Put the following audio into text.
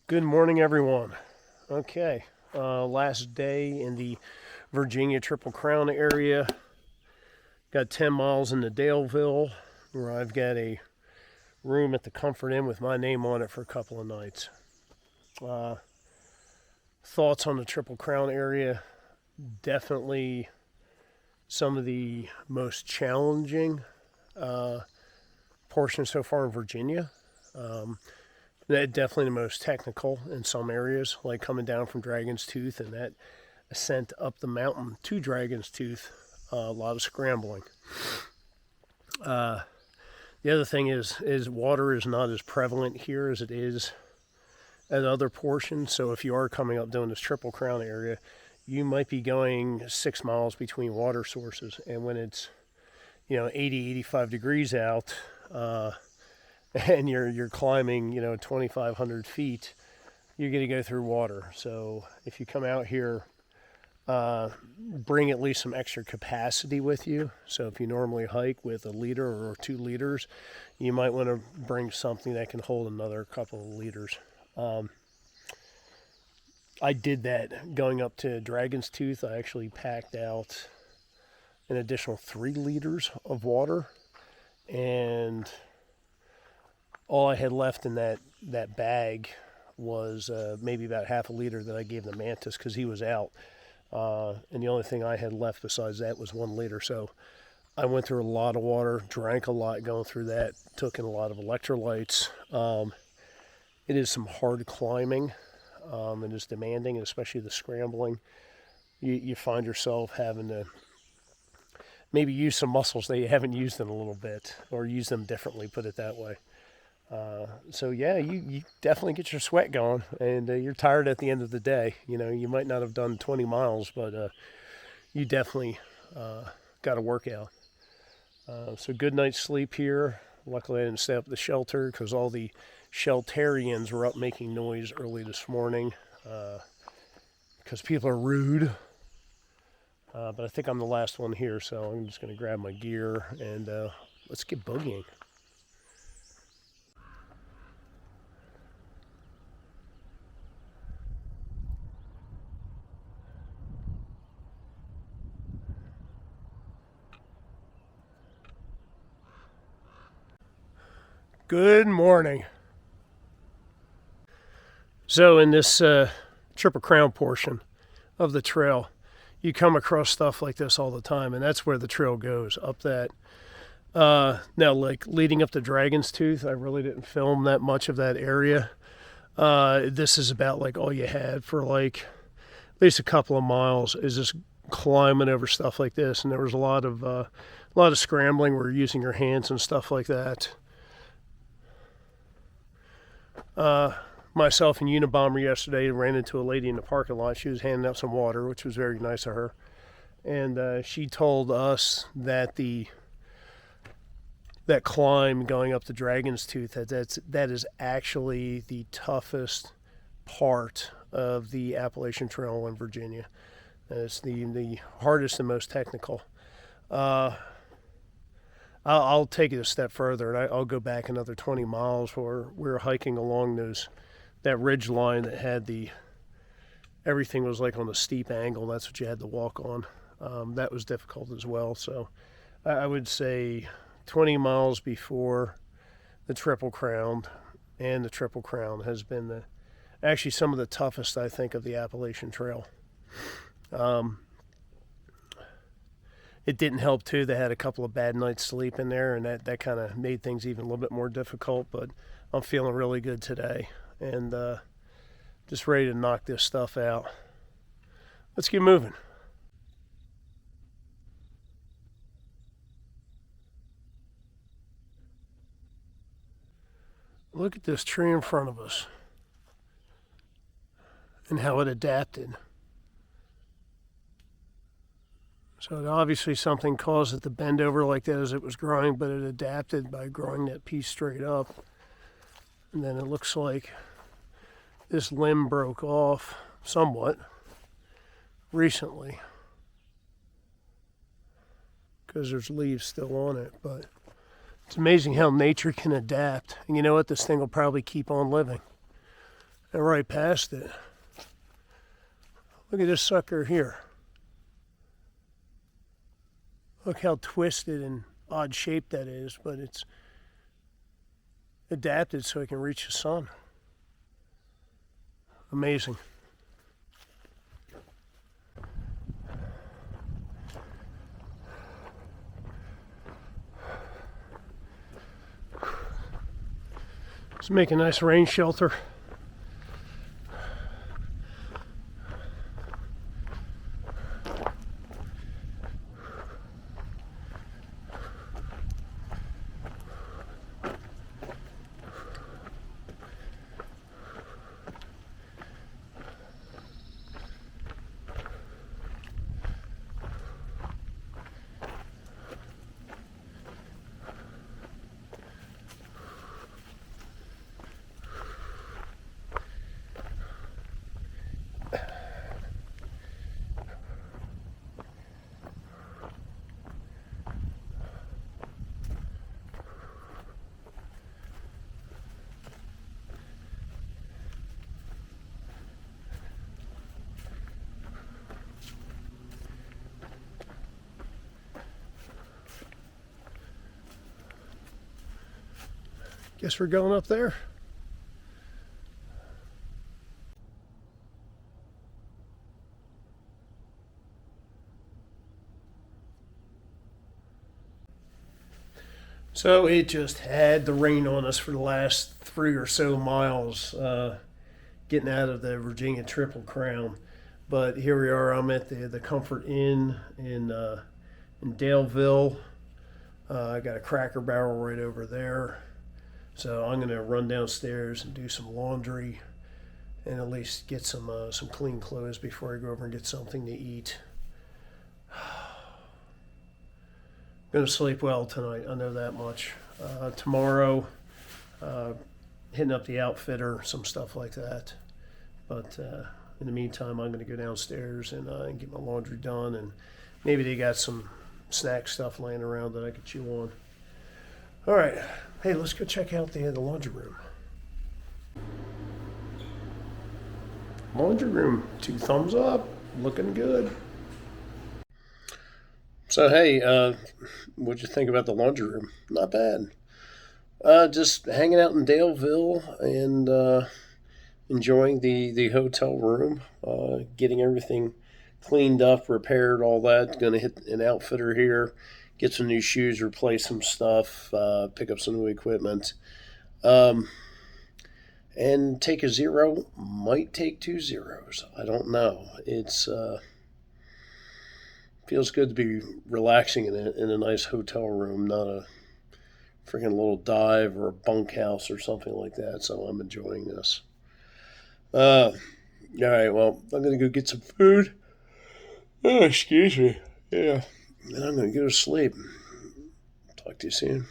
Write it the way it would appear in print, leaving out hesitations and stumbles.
Good morning, everyone. Okay, last day in the Virginia Triple Crown area. Got 10 miles into Daleville, where I've got a room at the Comfort Inn with my name on it for a couple of nights. Thoughts on the Triple Crown area? Definitely some of the most challenging portions so far in Virginia. Definitely the most technical in some areas, like coming down from Dragon's Tooth and that ascent up the mountain to Dragon's Tooth. A lot of scrambling. The other thing is water is not as prevalent here as it is at other portions. So if you are coming up doing this Triple Crown area, you might be going 6 miles between water sources. And when it's 80, 85 degrees out, and you're climbing 2,500 feet, you're going to go through water. So if you come out here, bring at least some extra capacity with you. So if you normally hike with a liter or 2 liters, you might want to bring something that can hold another couple of liters. I did that going up to Dragon's Tooth. I actually packed out an additional 3 liters of water, and all I had left in that bag was maybe about half a liter that I gave the mantis because he was out. And the only thing I had left besides that was 1 liter. So I went through a lot of water, drank a lot going through that, took in a lot of electrolytes. It is some hard climbing. It is demanding, especially the scrambling. You find yourself having to maybe use some muscles that you haven't used in a little bit, or use them differently, put it that way. So yeah, you definitely get your sweat going, and you're tired at the end of the day. You might not have done 20 miles, but you definitely got a workout. So good night's sleep here. Luckily I didn't stay up at the shelter because all the sheltarians were up making noise early this morning because people are rude. But I think I'm the last one here, so I'm just going to grab my gear and let's get boogieing. Good morning. So in this Triple Crown portion of the trail, you come across stuff like this all the time, and that's where the trail goes, up that. Now, like leading up to Dragon's Tooth, I really didn't film that much of that area. This is about like all you had for like at least a couple of miles is just climbing over stuff like this, and there was a lot of scrambling where you're using your hands and stuff like that. Myself and Unabomber yesterday ran into a lady in the parking lot. She was handing out some water, which was very nice of her. And she told us that that climb going up to Dragon's Tooth, that is actually the toughest part of the Appalachian Trail in Virginia. It's the hardest and most technical. I'll take it a step further, and I'll go back another 20 miles where we were hiking along that ridge line that had everything was like on a steep angle. That's what you had to walk on. That was difficult as well. So I would say 20 miles before the Triple Crown and the Triple Crown has been actually some of the toughest, I think, of the Appalachian Trail. It didn't help, too. They had a couple of bad nights' sleep in there, and that kind of made things even a little bit more difficult. But I'm feeling really good today, and just ready to knock this stuff out. Let's get moving. Look at this tree in front of us and how it adapted. So obviously something caused it to bend over like that as it was growing, but it adapted by growing that piece straight up. And then it looks like this limb broke off somewhat recently because there's leaves still on it. But it's amazing how nature can adapt. And you know what? This thing will probably keep on living. and right past it. Look at this sucker here. Look how twisted and odd shaped that is, but it's adapted so it can reach the sun. Amazing. Let's make a nice rain shelter. Guess we're going up there. So it just had the rain on us for the last 3 or so miles, getting out of the Virginia Triple Crown. But here we are. I'm at the Comfort Inn in Daleville. I got a Cracker Barrel right over there. So I'm going to run downstairs and do some laundry and at least get some clean clothes before I go over and get something to eat. Going to sleep well tonight, I know that much. Tomorrow, hitting up the outfitter, some stuff like that. But in the meantime, I'm going to go downstairs and get my laundry done. And maybe they got some snack stuff laying around that I could chew on. All right. Hey, let's go check out the laundry room. Laundry room, 2 thumbs up, looking good. So hey, what'd you think about the laundry room? Not bad. Just hanging out in Daleville and enjoying the hotel room, getting everything cleaned up, repaired, all that. Going to hit an outfitter here, get some new shoes, replace some stuff, pick up some new equipment, and take a 0. Might take 2 zeros. I don't know. It's feels good to be relaxing in a nice hotel room, not a freaking little dive or a bunkhouse or something like that. So I'm enjoying this. All right, well, I'm going to go get some food. Oh, excuse me. Yeah. And I'm going to go to sleep. Talk to you soon.